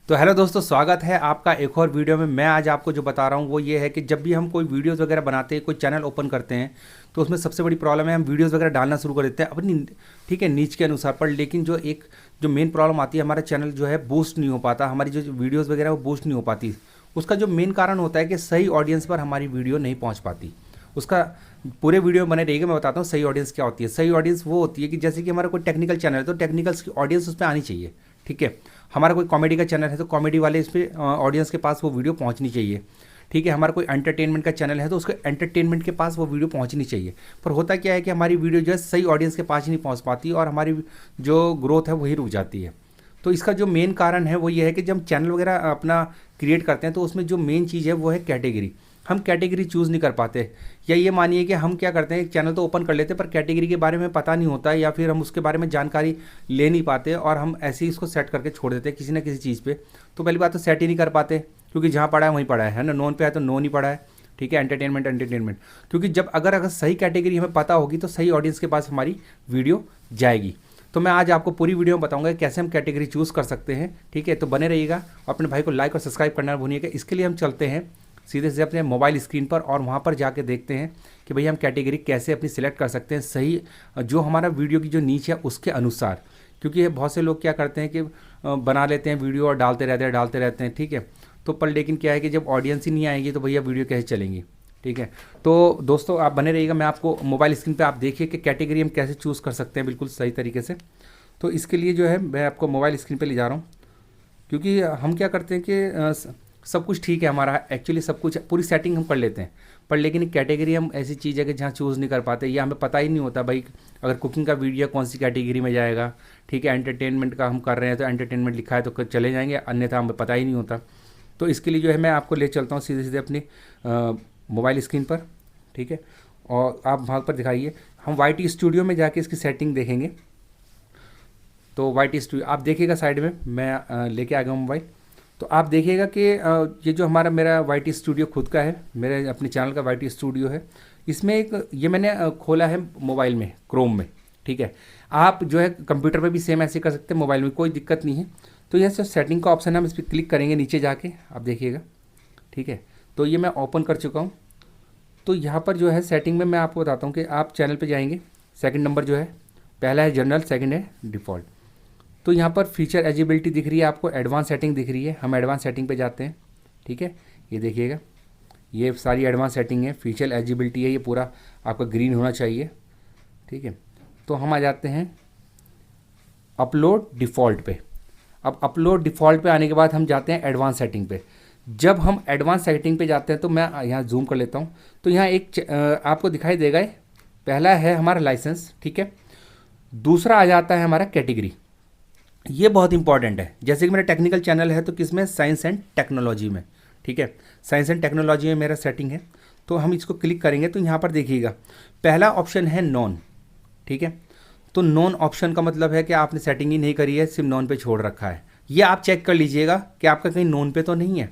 तो हेलो दोस्तों, स्वागत है आपका एक और वीडियो में। मैं आज आपको जो बता रहा हूँ वो ये है कि जब भी हम कोई वीडियोस वगैरह बनाते हैं, कोई चैनल ओपन करते हैं, तो उसमें सबसे बड़ी प्रॉब्लम है हम वीडियोस वगैरह डालना शुरू कर देते हैं अपनी, ठीक है, नीच के अनुसार पर। लेकिन जो मेन प्रॉब्लम आती है, हमारा चैनल जो है बूस्ट नहीं हो पाता, हमारी जो वीडियोज़ वगैरह वो बूस्ट नहीं हो पाती। उसका जो मेन कारण होता है कि सही ऑडियंस पर हमारी वीडियो नहीं पहुँच पाती। उसका पूरे वीडियो में बने रहेगा, मैं बताता हूँ सही ऑडियंस क्या होती है। सही ऑडियंस वो होती है कि जैसे कि हमारा कोई टेक्निकल चैनल है तो टेक्निकल्स की ऑडियंस उस पर आनी चाहिए, ठीक है। हमारा कोई कॉमेडी का चैनल है तो कॉमेडी वाले इस पर ऑडियंस के पास वो वीडियो पहुंचनी चाहिए, ठीक है। हमारा कोई एंटरटेनमेंट का चैनल है तो उसके एंटरटेनमेंट के पास वो वीडियो पहुंचनी चाहिए। पर होता क्या है कि हमारी वीडियो जो है सही ऑडियंस के पास ही नहीं पहुंच पाती और हमारी जो ग्रोथ है वही रुक जाती है। तो इसका जो मेन कारण है वो ये है कि जब हम चैनल वगैरह अपना क्रिएट करते हैं तो उसमें जो मेन चीज़ है वो है कैटेगरी। हम कैटेगरी चूज़ नहीं कर पाते, या ये मानिए कि हम क्या करते हैं, चैनल तो ओपन कर लेते हैं पर कैटेगरी के बारे में पता नहीं होता है, या फिर हम उसके बारे में जानकारी ले नहीं पाते और हम ऐसे ही इसको सेट करके छोड़ देते हैं किसी ना किसी चीज़ पे। तो पहली बात तो सेट ही नहीं कर पाते, क्योंकि जहाँ पढ़ा है वहीं पढ़ा है ना। नॉन पे है तो नॉन ही पढ़ा है, ठीक है। एंटरटेनमेंट एंटरटेनमेंट, क्योंकि जब अगर सही कैटेगरी हमें पता होगी तो सही ऑडियंस के पास हमारी वीडियो जाएगी। तो मैं आज आपको पूरी वीडियो में बताऊंगा कि कैसे हम कैटेगरी चूज़ कर सकते हैं, ठीक है। तो बने रहिएगा और अपने भाई को लाइक और सब्सक्राइब करना ना भूलिएगा। इसके लिए हम चलते हैं सीधे से अपने मोबाइल स्क्रीन पर और वहाँ पर जाके देखते हैं कि भई हम कैटेगरी कैसे अपनी सिलेक्ट कर सकते हैं सही, जो हमारा वीडियो की जो नीच है उसके अनुसार। क्योंकि बहुत से लोग क्या करते हैं कि बना लेते हैं वीडियो और डालते रहते हैं, ठीक है। तो पर लेकिन क्या है कि जब ऑडियंस ही नहीं आएगी तो भैया वीडियो कैसे चलेंगी, ठीक है। तो दोस्तों आप बने रहिएगा, मैं आपको मोबाइल स्क्रीन पे आप देखिए कि कैटेगरी हम कैसे चूज़ कर सकते हैं बिल्कुल सही तरीके से। तो इसके लिए जो है मैं आपको मोबाइल स्क्रीन पे ले जा रहा हूँ, क्योंकि हम क्या करते हैं कि सब कुछ ठीक है हमारा, एक्चुअली सब कुछ पूरी सेटिंग हम कर लेते हैं, पर लेकिन एक कैटेगरी हम ऐसी चीज़ है कि जहाँ चूज़ नहीं कर पाते, या हमें पता ही नहीं होता भाई अगर कुकिंग का वीडियो कौन सी कैटेगरी में जाएगा, ठीक है। एंटरटेनमेंट का हम कर रहे हैं तो एंटरटेनमेंट लिखा है तो चले जाएंगे, अन्यथा हमें पता ही नहीं होता। तो इसके लिए जो है मैं आपको ले चलता हूँ सीधे सीधे अपनी मोबाइल स्क्रीन पर, ठीक है। और आप वहाँ पर दिखाइए, हम वाई टी स्टूडियो में जाके इसकी सेटिंग देखेंगे। तो वाई टी स्टूडियो आप देखिएगा, साइड में मैं लेके आ गया हूँ मोबाइल। तो आप देखिएगा कि ये जो मेरा वाई टी स्टूडियो खुद का है, मेरे अपने चैनल का वाई टी स्टूडियो है। इसमें एक ये मैंने खोला है मोबाइल में, क्रोम में, ठीक है। आप जो है कंप्यूटर पे भी सेम ऐसे कर सकते हैं, मोबाइल में कोई दिक्कत नहीं है। तो यह सब सेटिंग का ऑप्शन है, हम इस पर क्लिक करेंगे नीचे जाके, आप देखिएगा, ठीक है। तो ये मैं ओपन कर चुका हूँ। तो यहाँ पर जो है सेटिंग में मैं आपको बताता हूँ कि आप चैनल पे जाएंगे, सेकंड नंबर जो है, पहला है जनरल, सेकंड है डिफ़ॉल्ट। तो यहाँ पर फीचर एलिजिबिलिटी दिख रही है आपको, एडवांस सेटिंग दिख रही है, हम एडवांस सेटिंग पे जाते हैं, ठीक है। ये देखिएगा, ये सारी एडवांस सेटिंग है, फीचर एलिजिबिलिटी है, ये पूरा आपका ग्रीन होना चाहिए, ठीक है। तो हम आ जाते हैं अपलोड डिफ़ॉल्ट पे। अब अपलोड डिफ़ॉल्ट पे आने के बाद हम जाते हैं एडवांस सेटिंग पे। जब हम एडवांस सेटिंग पे जाते हैं तो मैं यहाँ जूम कर लेता हूँ, तो यहाँ एक आपको दिखाई देगा, पहला है हमारा लाइसेंस, ठीक है। दूसरा आ जाता है हमारा कैटेगरी, ये बहुत इंपॉर्टेंट है। जैसे कि मेरा टेक्निकल चैनल है तो किसमें, साइंस एंड टेक्नोलॉजी में, ठीक है। साइंस एंड टेक्नोलॉजी में मेरा सेटिंग है। तो हम इसको क्लिक करेंगे तो यहाँ पर देखिएगा पहला ऑप्शन है नॉन, ठीक है। तो नॉन ऑप्शन का मतलब है कि आपने सेटिंग ही नहीं करी है, सिर्फ नॉन पे छोड़ रखा है। ये आप चेक कर लीजिएगा कि आपका कहीं नॉन पे तो नहीं है,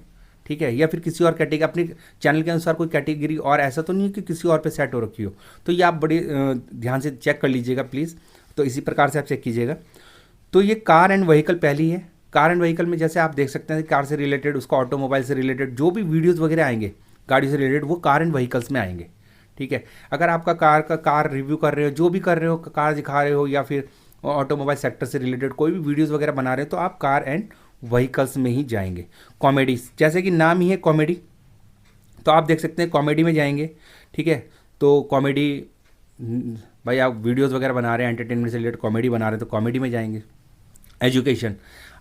ठीक है, या फिर किसी और कैटेगरी अपने चैनल के अनुसार कोई कैटेगरी और ऐसा तो नहीं है कि किसी और पे सेट हो रखी हो। तो ये आप बड़े ध्यान से चेक कर लीजिएगा प्लीज़। तो इसी प्रकार से आप चेक कीजिएगा। तो ये कार एंड व्हीकल पहली है। कार एंड व्हीकल में जैसे आप देख सकते हैं कार से रिलेटेड, उसका ऑटोमोबाइल से रिलेटेड जो भी वीडियोस वगैरह आएंगे गाड़ी से रिलेटेड, वो कार एंड व्हीकल्स में आएंगे, ठीक है। अगर आपका कार रिव्यू कर रहे हो, जो भी कर रहे हो, कार दिखा रहे हो, या फिर ऑटोमोबाइल सेक्टर से रिलेटेड कोई भी वीडियोज़ वगैरह बना रहे हो, तो आप कार एंड व्हीकल्स में ही जाएंगे। कॉमेडी, जैसे कि नाम ही है कॉमेडी, तो आप देख सकते हैं कॉमेडी में जाएंगे, ठीक है। तो कॉमेडी, भाई आप वीडियोस वगैरह बना रहे हैं एंटरटेनमेंट से रिलेटेड, कॉमेडी बना रहे हैं तो कॉमेडी में जाएंगे। एजुकेशन,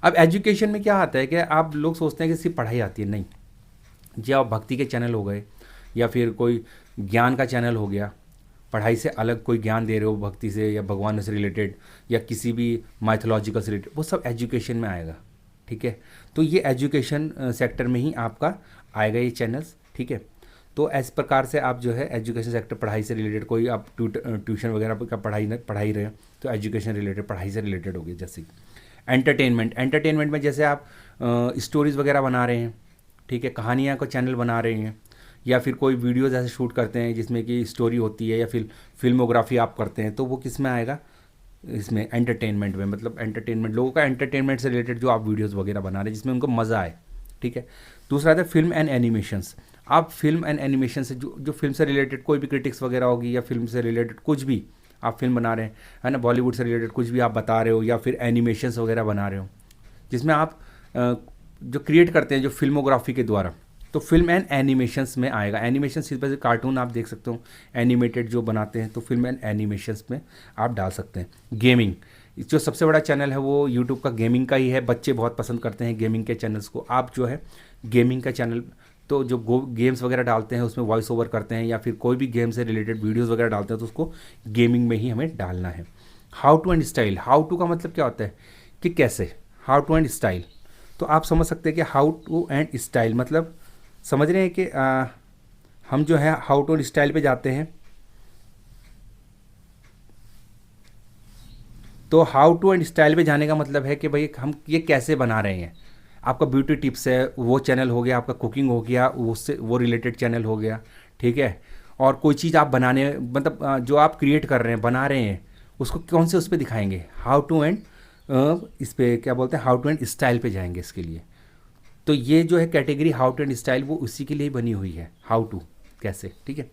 अब एजुकेशन में क्या आता है कि आप लोग सोचते हैं कि सिर्फ पढ़ाई आती है, नहीं जी। आप भक्ति के चैनल हो गए, या फिर कोई ज्ञान का चैनल हो गया, पढ़ाई से अलग कोई ज्ञान दे रहे हो भक्ति से या भगवान से रिलेटेड या किसी भी माइथोलॉजिकल से रिलेटेड, वो सब एजुकेशन में आएगा, ठीक है। तो ये एजुकेशन सेक्टर में ही आपका आएगा ये चैनल्स, ठीक है। तो इस प्रकार से आप जो है एजुकेशन सेक्टर, पढ़ाई से रिलेटेड कोई आप ट्यूशन वगैरह का पढ़ाई रहे हैं तो एजुकेशन रिलेटेड, पढ़ाई से रिलेटेड होगी। जैसे एंटरटेनमेंट में जैसे आप स्टोरीज़ वगैरह बना रहे हैं, ठीक है, कहानियाँ का चैनल बना रहे हैं, या फिर कोई वीडियोज़ ऐसे शूट करते हैं जिसमें कि स्टोरी होती है, या फिर फिल्मोग्राफी आप करते हैं, तो वो किस में आएगा, इसमें एंटरटेनमेंट में, मतलब एंटरटेनमेंट, लोगों का एंटरटेनमेंट से रिलेटेड जो आप वीडियोस वगैरह बना रहे हैं जिसमें उनको मज़ा आए, ठीक है। दूसरा आता है फिल्म एंड एनिमेशंस। आप फिल्म एंड एनिमेशन से जो फिल्म से रिलेटेड कोई भी क्रिटिक्स वगैरह होगी या फिल्म से रिलेटेड कुछ भी आप फिल्म बना रहे हैं, है ना, बॉलीवुड से रिलेटेड कुछ भी आप बता रहे हो या फिर एनिमेशंस वगैरह बना रहे हो जिसमें आप जो क्रिएट करते हैं जो फिल्मोग्राफी के द्वारा, तो फिल्म एंड एनिमेशंस में आएगा। एनिमेशन सिर्फ कार्टून आप देख सकते हो, एनिमेटेड जो बनाते हैं, तो फिल्म एंड एनिमेशंस में आप डाल सकते हैं। गेमिंग, जो सबसे बड़ा चैनल है वो यूट्यूब का गेमिंग का ही है, बच्चे बहुत पसंद करते हैं गेमिंग के चैनल्स को। आप जो है गेमिंग का चैनल, तो जो गेम्स वगैरह डालते हैं उसमें वॉइस ओवर करते हैं या फिर कोई भी गेम से रिलेटेड वीडियोस वगैरह डालते हैं तो उसको गेमिंग में ही हमें डालना है। How to and style, how to का मतलब क्या होता है कि कैसे, हाउ टू एंड स्टाइल, तो आप समझ सकते हैं कि हाउ टू एंड स्टाइल मतलब समझ रहे हैं कि हम जो है हाउ टू एंड स्टाइल पे जाते हैं, तो हाउ टू एंड स्टाइल पे जाने का मतलब है कि भाई हम ये कैसे बना रहे हैं। आपका ब्यूटी टिप्स है वो चैनल हो गया, आपका कुकिंग हो गया उससे वो रिलेटेड चैनल हो गया, ठीक है। और कोई चीज़ आप बनाने, मतलब जो आप क्रिएट कर रहे हैं बना रहे हैं उसको कौन से उस पर दिखाएंगे, हाउ टू एंड इस पे क्या बोलते हैं, हाउ टू एंड स्टाइल पे जाएंगे इसके लिए। तो ये जो है category how to and style वो उसी के लिए बनी हुई है, हाउ टू कैसे, ठीक है।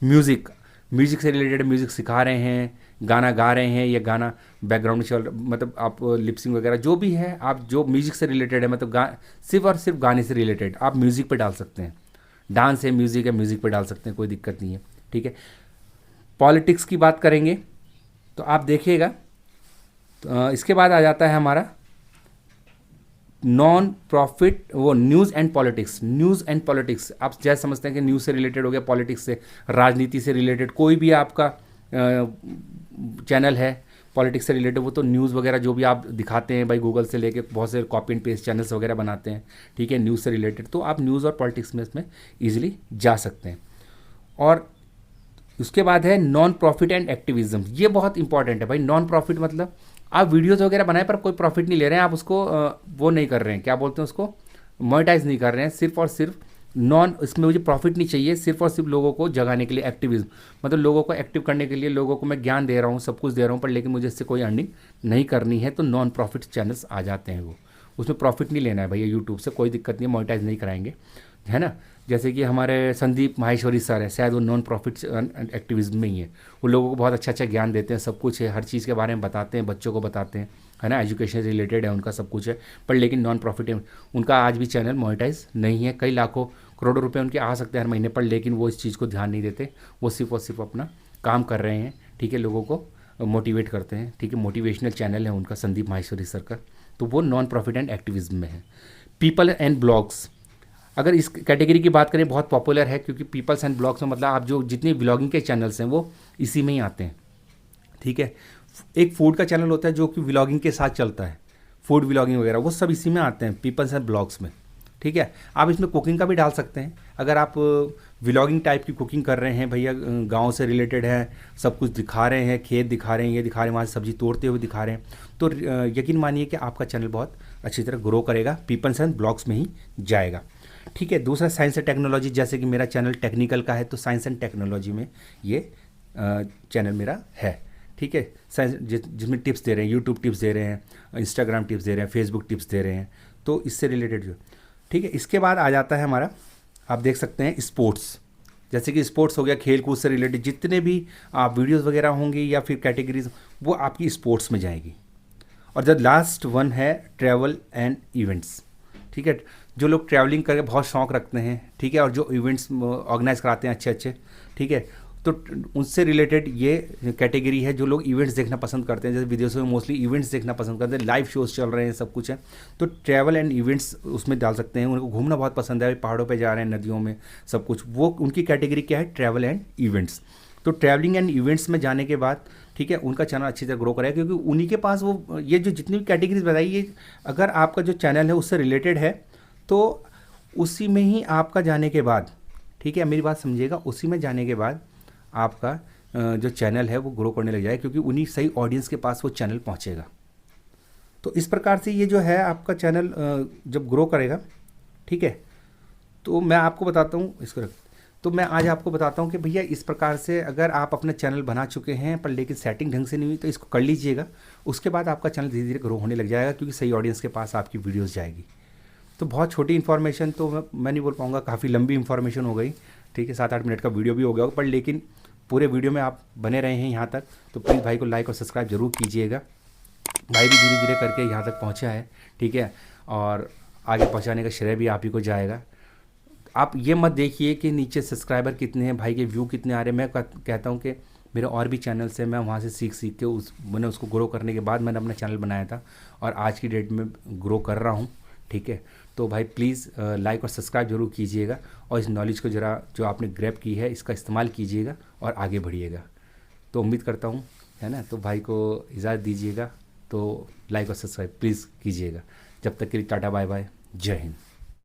म्यूज़िक, म्यूज़िक से रिलेटेड म्यूज़िक सिखा रहे हैं, गाना गा रहे हैं या गाना बैकग्राउंड में चल, मतलब आप लिपसिंग वगैरह जो भी है, आप जो म्यूज़िक से रिलेटेड है, मतलब सिर्फ और सिर्फ गाने से रिलेटेड आप म्यूज़िक पे डाल सकते हैं। डांस है, म्यूज़िक पे डाल सकते हैं, कोई दिक्कत नहीं है, ठीक है। पॉलिटिक्स की बात करेंगे तो आप देखिएगा, तो इसके बाद आ जाता है हमारा नॉन प्रॉफिट, वो news and politics. News and politics आप जैसे समझते हैं कि न्यूज़ से रिलेटेड हो गया, पॉलिटिक्स से, राजनीति से रिलेटेड कोई भी आपका चैनल है पॉलिटिक्स से रिलेटेड, वो तो न्यूज़ वगैरह जो भी आप दिखाते हैं भाई, गूगल से लेके बहुत से कॉपी एंड पेस्ट चैनल्स वगैरह बनाते हैं, ठीक है, न्यूज़ से रिलेटेड, तो आप न्यूज़ और पॉलिटिक्स में इसमें ईजिली जा सकते हैं। और उसके बाद है नॉन प्रॉफिट एंड एक्टिविज्म, ये बहुत इंपॉर्टेंट है भाई। नॉन प्रॉफिट मतलब आप वीडियोज़ वगैरह बनाए पर कोई प्रॉफिट नहीं ले रहे हैं, आप उसको वो नहीं कर रहे हैं, क्या बोलते हैं उसको, मोनेटाइज नहीं कर रहे हैं, सिर्फ और सिर्फ नॉन, इसमें मुझे प्रॉफिट नहीं चाहिए, सिर्फ और सिर्फ लोगों को जगाने के लिए, एक्टिविज्म मतलब लोगों को एक्टिव करने के लिए, लोगों को मैं ज्ञान दे रहा हूँ, सब कुछ दे रहा हूँ, पर लेकिन मुझे इससे कोई अर्निंग नहीं करनी है, तो नॉन प्रॉफिट चैनल्स आ जाते हैं वो, उसमें प्रॉफिट नहीं लेना है भैया यूट्यूब से, कोई दिक्कत नहीं है, मोनेटाइज नहीं कराएंगे, है ना। जैसे कि हमारे संदीप माहेश्वरी सर है, शायद वो नॉन प्रॉफिट एक्टिविज्म में ही है, वो लोगों को बहुत अच्छा अच्छा ज्ञान देते हैं, सब कुछ है, हर चीज़ के बारे में बताते हैं, बच्चों को बताते हैं, है ना, एजुकेशन से रिलेटेड है उनका सब कुछ है, पर लेकिन नॉन प्रॉफिट है उनका, आज भी चैनल मोनेटाइज नहीं है। कई लाखों करोड़ों रुपए उनके आ सकते हैं हर महीने पर, लेकिन वो इस चीज़ को ध्यान नहीं देते, वो सिर्फ और सिर्फ अपना काम कर रहे हैं, ठीक है, लोगों को मोटिवेट करते हैं, ठीक है, मोटिवेशनल चैनल है उनका संदीप माहेश्वरी सर का, तो वो नॉन प्रॉफिट एंड एक्टिविज्म में है। पीपल एंड ब्लॉग्स, अगर इस कैटेगरी की बात करें बहुत पॉपुलर है, क्योंकि पीपल्स एंड ब्लॉग्स में मतलब आप जो जितने व्लॉगिंग के चैनल्स हैं वो इसी में ही आते हैं, ठीक है। एक फूड का चैनल होता है जो कि व्लॉगिंग के साथ चलता है, फूड व्लॉगिंग वगैरह, वो सब इसी में आते हैं, पीपल्स एंड ब्लॉग्स में, ठीक है। आप इसमें कुकिंग का भी डाल सकते हैं, अगर आप व्लॉगिंग टाइप की कुकिंग कर रहे हैं भैया, गांव से रिलेटेड है, सब कुछ दिखा रहे हैं, खेत दिखा रहे हैं, ये दिखा रहे हैं, वहाँ से सब्जी तोड़ते हुए दिखा रहे हैं, तो यकीन मानिए कि आपका चैनल बहुत अच्छी तरह ग्रो करेगा, पीपल्स एंड ब्लॉग्स में ही जाएगा, ठीक है। दूसरा साइंस एंड टेक्नोलॉजी, जैसे कि मेरा चैनल टेक्निकल का है, तो साइंस एंड टेक्नोलॉजी में ये चैनल मेरा है, ठीक है। साइंस जिसमें टिप्स दे रहे हैं, यूट्यूब टिप्स दे रहे हैं, इंस्टाग्राम टिप्स दे रहे हैं, फेसबुक टिप्स दे रहे हैं, तो इससे रिलेटेड जो, ठीक है। इसके बाद आ जाता है हमारा, आप देख सकते हैं स्पोर्ट्स, जैसे कि स्पोर्ट्स हो गया, खेल कूद से रिलेटेड जितने भी आप वीडियोज़ वगैरह होंगी या फिर कैटेगरीज, वो आपकी स्पोर्ट्स में जाएगी। और जब लास्ट वन है ट्रैवल एंड इवेंट्स, ठीक है, जो लोग ट्रैवलिंग करके बहुत शौक़ रखते हैं, ठीक है, और जो इवेंट्स ऑर्गेनाइज कराते हैं अच्छे अच्छे, ठीक है, तो उनसे रिलेटेड ये कैटेगरी है, जो लोग इवेंट्स देखना पसंद करते हैं, जैसे विदेशों में मोस्टली इवेंट्स देखना पसंद करते हैं, लाइव शोज़ चल रहे हैं, सब कुछ है, तो ट्रैवल एंड इवेंट्स उसमें डाल सकते हैं। उनको घूमना बहुत पसंद है, पहाड़ों पे जा रहे हैं, नदियों में, सब कुछ, वो उनकी कैटेगरी क्या है, ट्रैवल एंड इवेंट्स। तो ट्रैवलिंग एंड इवेंट्स में जाने के बाद, ठीक है, उनका चैनल अच्छी तरह ग्रो करेगा, क्योंकि उन्हीं के पास वो ये जो जितनी भी कैटेगरीज बताई, ये अगर आपका जो चैनल है उससे रिलेटेड है, तो उसी में ही आपका जाने के बाद, ठीक है, मेरी बात समझिएगा, उसी में जाने के बाद आपका जो चैनल है वो ग्रो करने लग जाएगा, क्योंकि उन्हीं सही ऑडियंस के पास वो चैनल पहुंचेगा। तो इस प्रकार से ये जो है आपका चैनल जब ग्रो करेगा, ठीक है, तो मैं आपको बताता हूँ इसको तो मैं आज आपको बताता हूँ कि भैया इस प्रकार से अगर आप अपना चैनल बना चुके हैं पर लेकिन सेटिंग ढंग से नहीं हुई तो इसको कर लीजिएगा। उसके बाद आपका चैनल धीरे धीरे ग्रो होने लग जाएगा, क्योंकि सही ऑडियंस के पास आपकी वीडियोस जाएगी। तो बहुत छोटी इन्फॉर्मेशन तो मैं नहीं बोल पाऊँगा, काफ़ी लंबी इन्फॉर्मेशन हो गई, ठीक है, 7-8 मिनट का वीडियो भी हो गया होगा, पर लेकिन पूरे वीडियो में आप बने रहे हैं यहाँ तक, तो प्लीज़ भाई को लाइक और सब्सक्राइब जरूर कीजिएगा। भाई भी धीरे धीरे करके यहाँ तक पहुँचा है, ठीक है, और आगे पहुँचाने का श्रेय भी आप ही को जाएगा। आप ये मत देखिए कि नीचे सब्सक्राइबर कितने हैं, भाई के व्यू कितने आ रहे हैं। मैं कहता हूँ कि मेरे और भी चैनल्स हैं, मैं वहाँ से सीख के मैंने उसको ग्रो करने के बाद मैंने अपना चैनल बनाया था और आज की डेट में ग्रो कर रहा हूँ, ठीक है। तो भाई प्लीज़ लाइक और सब्सक्राइब जरूर कीजिएगा और इस नॉलेज को ज़रा जो आपने ग्रैब की है इसका इस्तेमाल कीजिएगा और आगे बढ़िएगा। तो उम्मीद करता हूँ, है ना। तो भाई को इजाज़त दीजिएगा, तो लाइक और सब्सक्राइब प्लीज़ कीजिएगा। जब तक के लिए टाटा बाय बाय, जय हिंद।